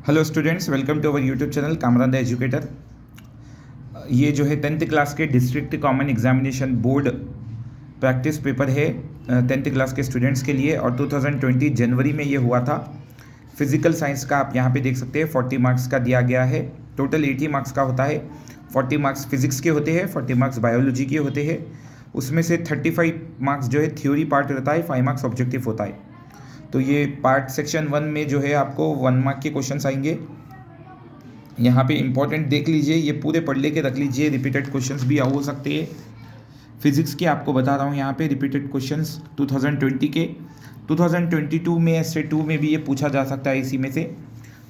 Hello students, welcome to our YouTube channel Kamran the educator. ये जो है 10th क्लास के district common examination board practice paper है 10th class के students के लिए, और 2020 जनवरी में ये हुआ था। फिजिकल साइंस का आप यहाँ पे देख सकते हैं 40 मार्क्स का दिया गया है। टोटल 80 मार्क्स का होता है। 40 मार्क्स फिजिक्स के होते हैं, 40 मार्क्स बायोलॉजी के होते हैं। उसमें से 35 मार्क्स जो है थ्योरी पार्ट रहता है, 5 मार्क्स ऑब्जेक्टिव होता है। तो ये पार्ट सेक्शन 1 में जो है आपको 1 मार्क के क्वेश्चंस आएंगे। यहाँ पे इंपॉर्टेंट देख लीजिए, ये पूरे पढ़ लेके रख लीजिए। रिपीटेड क्वेश्चंस भी हो सकते हैं। फिजिक्स के आपको बता रहा हूँ यहाँ पे रिपीटेड क्वेश्चंस 2020 के। 2022 में एसए 2 में भी ये पूछा जा सकता है इसी में से।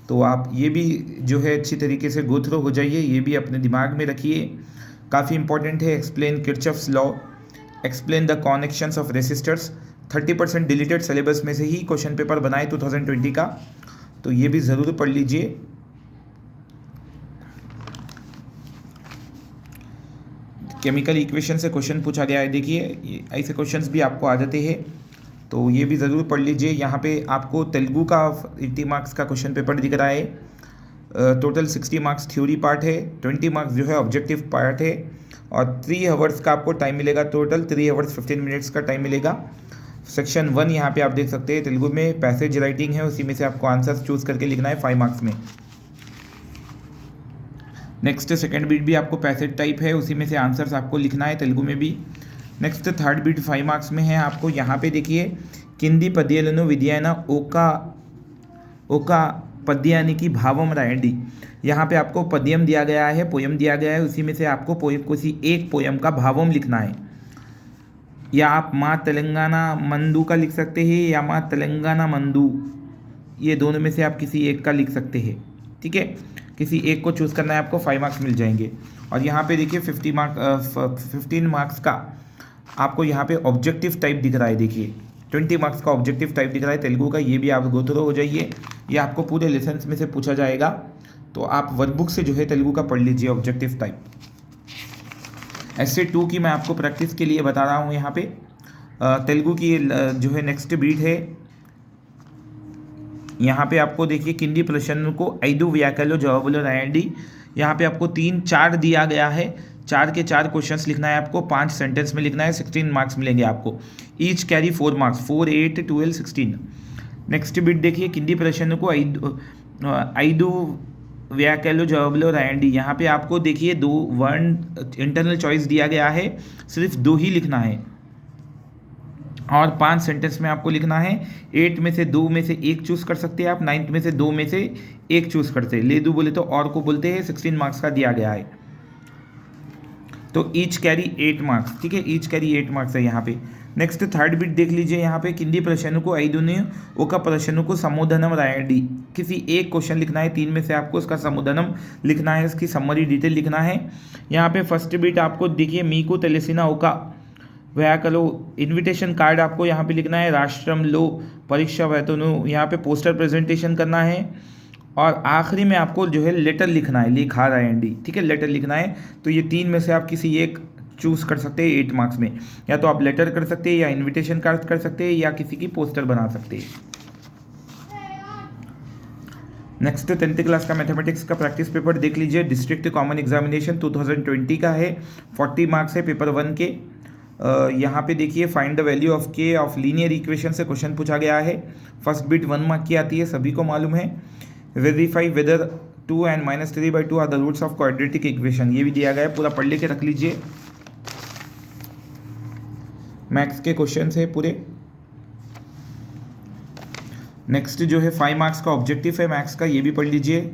तो आप ये भी जो है अच्छी तरीके से गो थ्रू हो जाइए, ये भी अपने दिमाग में रखिए। काफ़ी इंपॉर्टेंट है। Explain Kirchhoff's law, explain the connections of resistors. 30% deleted syllabus में से ही क्वेश्चन पेपर बनाए 2020 का, तो ये भी ज़रूर पढ़ लीजिए। केमिकल इक्वेशन से क्वेश्चन पूछा गया है, देखिए ऐसे क्वेश्चंस भी आपको आ जाते हैं, तो ये भी ज़रूर पढ़ लीजिए। यहाँ पे आपको तेलुगु का 80 मार्क्स का क्वेश्चन पेपर दिख रहा है। टोटल 60 मार्क्स थ्योरी पार्ट है, 20 मार्क्स जो है ऑब्जेक्टिव पार्ट है, और 3 आवर्स का आपको टाइम मिलेगा। टोटल 3 आवर्स 15 मिनट्स का टाइम मिलेगा। सेक्शन 1 यहाँ पे आप देख सकते हैं तेलुगु में पैसेज राइटिंग है, उसी में से आपको आंसर्स चूज़ करके लिखना है 5 मार्क्स में। नेक्स्ट सेकंड बीट भी आपको पैसेज टाइप है, उसी में से आंसर्स आपको लिखना है तेलुगु में भी। नेक्स्ट थर्ड बीट 5 मार्क्स में है। आपको यहाँ पे देखिए किंदी पद्याలను विद्यायन ओका पद्याనికి भावम रायंडी। यहाँ पे आपको पद्यम दिया गया है, पोयम दिया गया है, उसी में से आपको किसी एक पोयम का भावम लिखना है। या आप माँ तेलंगाना मंदू का लिख सकते हैं, या माँ तेलंगाना मंदू, ये दोनों में से आप किसी एक का लिख सकते हैं। ठीक है, किसी एक को चूज़ करना है आपको, 5 मार्क्स मिल जाएंगे। और यहाँ पे देखिए 15 मार्क्स का आपको यहाँ पे ऑब्जेक्टिव टाइप दिख रहा है। देखिए 20 मार्क्स का ऑब्जेक्टिव टाइप दिख रहा है तेलुगु का, ये भी आप गो थ्रू हो जाइए। ये आपको पूरे लेसन में से पूछा जाएगा, तो आप वर्कबुक से जो है तेलुगु का पढ़ लीजिए ऑब्जेक्टिव टाइप। एसए 2 की मैं आपको प्रैक्टिस के लिए बता रहा हूँ। यहाँ पे तेलुगु की जो है नेक्स्ट बीट है। यहाँ पे आपको देखिए किंदी प्रश्न को 5 व्याख्यालो जवाबुलो रायंडी। यहाँ पे आपको 3-4 दिया गया है, 4 के 4 क्वेश्चंस लिखना है आपको, 5 सेंटेंस में लिखना है। 16 मार्क्स मिलेंगे आपको। Each carry 4 marks, 4, 8, 12, 16। Next bit देखिए किंदी प्रश्न को 5 व्याख्यालो जवाबुलो रायंडी। यहाँ पे आपको देखिए 2 वर्ड इंटरनल चॉइस दिया गया है, सिर्फ 2 ही लिखना है, और 5 सेंटेंस में आपको लिखना है। 8 में से 2 में से एक चूज़ कर सकते हैं आप, 9 में से 2 में से एक चूज़ करते हैं। ले दू बोले तो और को बोलते हैं। 16 मार्क्स का दिया गया है, तो ईच कैरी 8 मार्क्स। ठीक है, ईच कैरी 8 मार्क्स है यहाँ पे। नेक्स्ट थर्ड बिट देख लीजिए। यहाँ पे किंदी प्रश्न को 5 ओका प्रश्न को समुदनम रायंडी। किसी एक क्वेश्चन लिखना है, 3 में से आपको उसका समुदनम लिखना है, इसकी समरी डिटेल लिखना है। यहाँ पे फर्स्ट बिट आपको देखिए मीकू तेलेसिना ओका व्याकलो। इनविटेशन कार्ड आपको यहाँ पे लिखना है। राष्ट्रम लो परीक्षा वेतनु, यहाँ पे पोस्टर प्रेजेंटेशन करना है। और आखिरी में आपको जो है लेटर लिखना है, लिखा रायंडी। ठीक है, लेटर लिखना है। तो ये 3 में से आप किसी एक चूज़ कर सकते हैं 8 मार्क्स में। या तो आप लेटर कर सकते हैं, या इन्विटेशन कार्ड कर सकते हैं, या किसी की पोस्टर बना सकते हैं। नेक्स्ट 10th क्लास का मैथमेटिक्स का प्रैक्टिस पेपर देख लीजिए। डिस्ट्रिक्ट कॉमन एग्जामिनेशन 2020 का है, 40 मार्क्स है पेपर 1 के। यहाँ पे देखिए फाइंड द वैल्यू ऑफ के ऑफ लीनियर इक्वेशन से क्वेश्चन पूछा गया है। फर्स्ट बिट 1 मार्क की आती है, सभी को मालूम है। Verify whether 2 and -3/2 are the roots of quadratic equation, ये भी दिया गया है, पूरा पढ़ लेके रख लीजिए। मैथ्स के क्वेश्चन है पूरे। नेक्स्ट जो है 5 मार्क्स का ऑब्जेक्टिव है मैथ्स का, ये भी पढ़ लीजिए।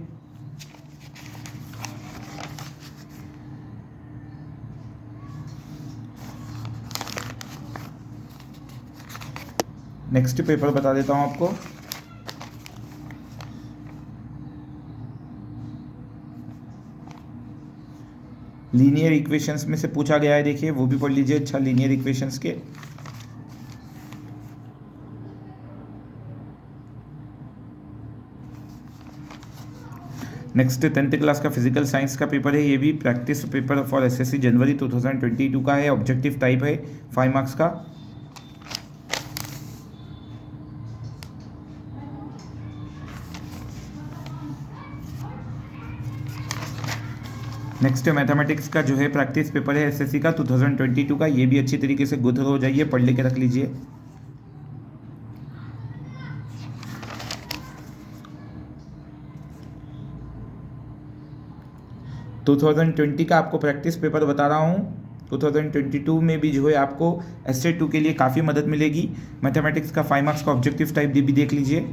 नेक्स्ट पेपर बता देता हूँ आपको। लीनियर इक्वेशंस में से पूछा गया है, देखिए वो भी पढ़ लीजिए। अच्छा, लीनियर इक्वेशंस के नेक्स्ट 10th क्लास का फिजिकल साइंस का पेपर है, ये भी प्रैक्टिस पेपर फॉर एसएससी जनवरी 2022 का है। ऑब्जेक्टिव टाइप है, 5 मार्क्स का। नेक्स्ट मैथमेटिक्स का जो है प्रैक्टिस पेपर है एसएससी का 2022 का, ये भी अच्छी तरीके से गो थ्रू हो जाइए, पढ़ लेके रख लीजिए। टू 2020 का आपको प्रैक्टिस पेपर बता रहा हूँ। 2022 में भी जो है आपको एसए 2 के लिए काफ़ी मदद मिलेगी। मैथमेटिक्स का 5 मार्क्स का ऑब्जेक्टिव टाइप भी देख लीजिए।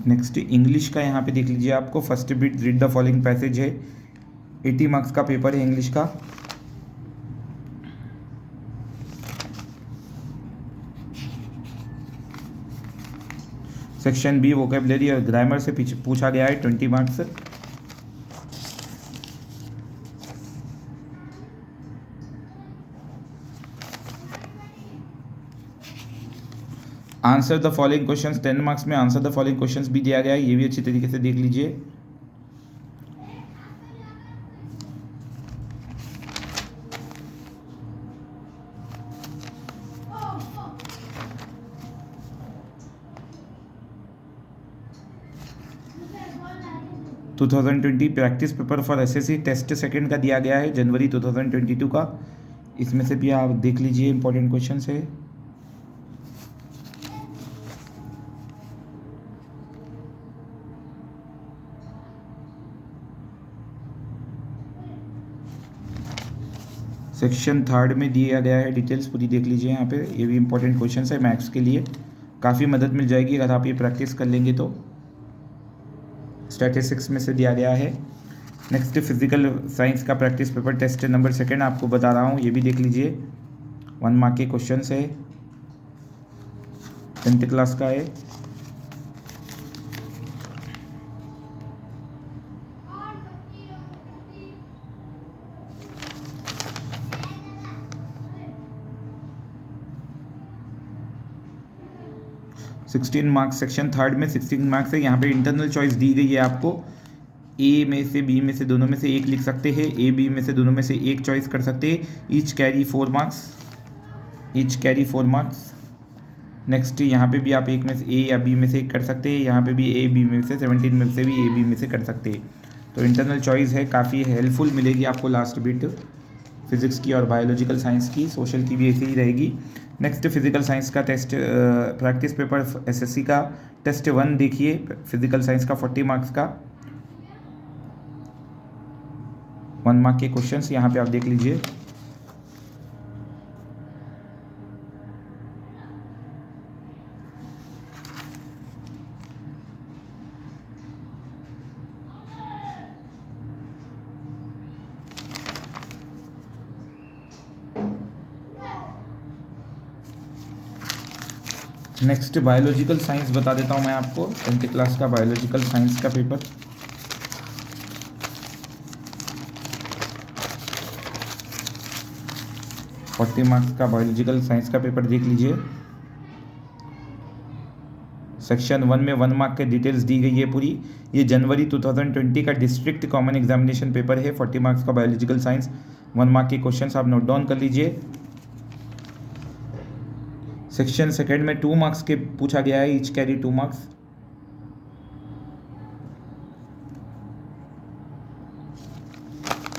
नेक्स्ट इंग्लिश का यहाँ पे देख लीजिए, आपको first bit read the following passage है, 80 मार्क्स का पेपर है इंग्लिश का। सेक्शन बी वोकेबलरी और ग्रामर से पूछा गया है 20 marks. Answer the following questions 10 marks में आंसर द फॉलोइंग क्वेश्चंस भी दिया गया है, ये भी अच्छी तरीके से देख लीजिए। To 2020 practice paper for SSC test second का दिया गया है जनवरी 2022 का, इसमें से भी आप देख लीजिए, इंपॉर्टेंट क्वेश्चंस है। सेक्शन थर्ड में दिया गया है, डिटेल्स पूरी देख लीजिए यहाँ पे, ये भी इंपॉर्टेंट क्वेश्चन है मैथ्स के लिए, काफ़ी मदद मिल जाएगी अगर आप ये प्रैक्टिस कर लेंगे तो। स्टैटिस्टिक्स में से दिया गया है। नेक्स्ट फिजिकल साइंस का practice paper test number second आपको बता रहा हूँ, ये भी देख लीजिए, 1 मार्क के क्वेश्चन है, 10th क्लास का है। सिक्सटीन मार्क्स सेक्शन थर्ड में 16 मार्क्स है। यहाँ पे इंटरनल चॉइस दी गई है आपको, ए में से बी में से दोनों में से एक लिख सकते हैं, ए बी में से दोनों में से एक चॉइस कर सकते हैं। Each carry 4 marks. नेक्स्ट यहाँ पे भी आप एक में से ए या बी में से एक कर सकते हैं, यहाँ पे भी ए बी में से 17 में से भी ए बी में से कर सकते हैं। तो इंटरनल चॉइस है, काफ़ी हेल्पफुल मिलेगी आपको लास्ट बिट फिजिक्स की और बायोलॉजिकल साइंस की, सोशल की भी ऐसी ही रहेगी। नेक्स्ट फिजिकल साइंस का टेस्ट प्रैक्टिस पेपर एसएससी का टेस्ट 1 देखिए, फिजिकल साइंस का 40 मार्क्स का 1 मार्क के क्वेश्चंस यहाँ पे आप देख लीजिए। नेक्स्ट बायोलॉजिकल साइंस बता देता हूँ मैं आपको, 10th क्लास का बायोलॉजिकल साइंस का पेपर। फोर्टी मार्क्स का बायोलॉजिकल साइंस का पेपर देख लीजिए। सेक्शन 1 में 1 मार्क के डिटेल्स दी गई है पूरी। ये जनवरी 2020 का डिस्ट्रिक्ट कॉमन एग्जामिनेशन पेपर है, 40 मार्क्स का बायोलॉजिकल साइंस, 1 मार्क के क्वेश्चंस आप नोट डाउन कर लीजिए। सेक्शन सेकेंड में 2 मार्क्स के पूछा गया है, each carry 2 marks.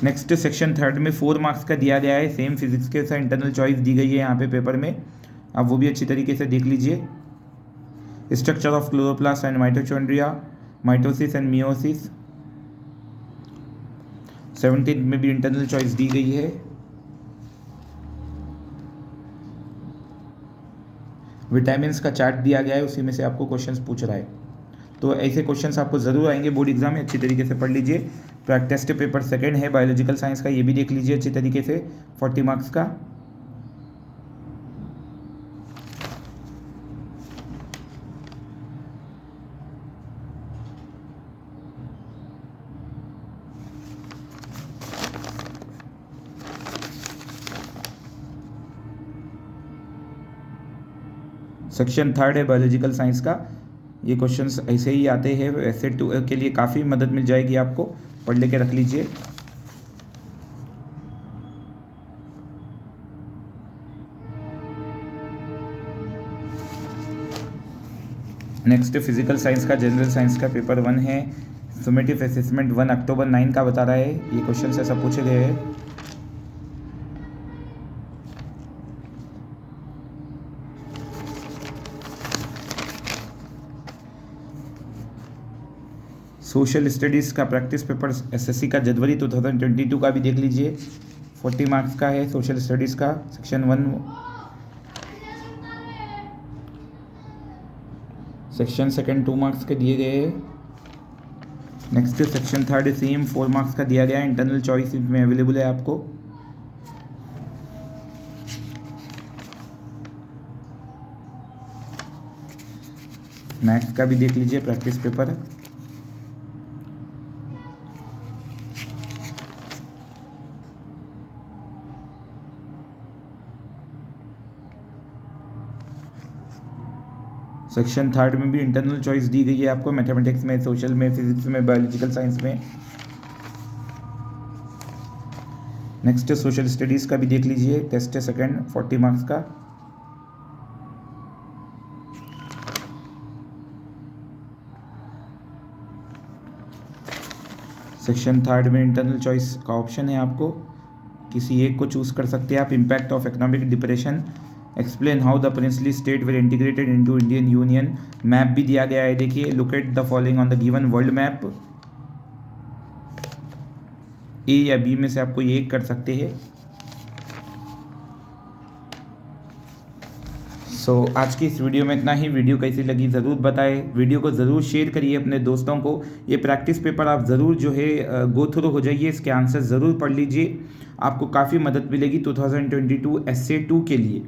Next section third में 4 मार्क्स का दिया गया है, सेम फिजिक्स के साथ इंटरनल चॉइस दी गई है यहाँ पे पेपर में, आप वो भी अच्छी तरीके से देख लीजिए। Structure of chloroplast and mitochondria, mitosis and meiosis, 17 में भी इंटरनल चॉइस दी गई है। विटामिन्स का चार्ट दिया गया है, उसी में से आपको क्वेश्चंस पूछ रहा है, तो ऐसे क्वेश्चंस आपको ज़रूर आएंगे बोर्ड एग्जाम में, अच्छी तरीके से पढ़ लीजिए। टेस्ट पेपर सेकंड है बायोलॉजिकल साइंस का, ये भी देख लीजिए अच्छी तरीके से, 40 मार्क्स का। सेक्शन थर्ड है बायोलॉजिकल साइंस का, ये क्वेश्चंस ऐसे ही आते हैं, ऐसे के लिए काफ़ी मदद मिल जाएगी आपको, पढ़ लेके रख लीजिए। नेक्स्ट फिजिकल साइंस का जनरल साइंस का पेपर 1 है। समेटिव असेसमेंट 1 अक्टूबर 9 का बता रहा है। ये क्वेश्चन से सब पूछे गए हैं। सोशल स्टडीज़ का प्रैक्टिस पेपर एसएससी का जनवरी 2022 का भी देख लीजिए। 40 मार्क्स का है सोशल स्टडीज़ का। सेक्शन 1 सेक्शन सेकंड 2 मार्क्स के दिए गए हैं। Next section third same 4 marks का दिया गया है। इंटरनल चॉइस में अवेलेबल है आपको। मैथ्स का भी देख लीजिए प्रैक्टिस पेपर। सेक्शन थर्ड में भी इंटरनल चॉइस दी गई है आपको, मैथमेटिक्स में, सोशल में, फिजिक्स में, बायोलॉजिकल साइंस में। नेक्स्ट सोशल स्टडीज़ का भी देख लीजिए। टेस्ट है सेकंड 40 मार्क्स का। सेक्शन थर्ड में इंटरनल चॉइस का ऑप्शन है आपको, किसी एक को चूज़ कर सकते हैं आप। Impact of economic depression, explain how the princely state were integrated into Indian union. Map भी दिया गया है, देखिए। Look at the following on the given world map. A या बी में से आपको ये कर सकते हैं। आज की इस वीडियो में इतना ही। वीडियो कैसी लगी ज़रूर बताएं। वीडियो को ज़रूर शेयर करिए अपने दोस्तों को। ये प्रैक्टिस पेपर आप ज़रूर जो है गो थ्रू हो जाइए, इसके आंसर ज़रूर पढ़ लीजिए, आपको काफ़ी मदद मिलेगी 2022 एसए 2 के लिए।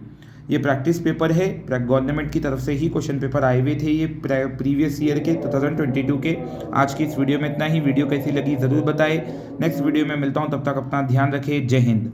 ये प्रैक्टिस पेपर है, गवर्नमेंट की तरफ से ही क्वेश्चन पेपर आए हुए थे ये प्रीवियस ईयर के 2022 के। आज की इस वीडियो में इतना ही। वीडियो कैसी लगी ज़रूर बताएं। नेक्स्ट वीडियो में मिलता हूँ, तब तक अपना ध्यान रखें। जय हिंद।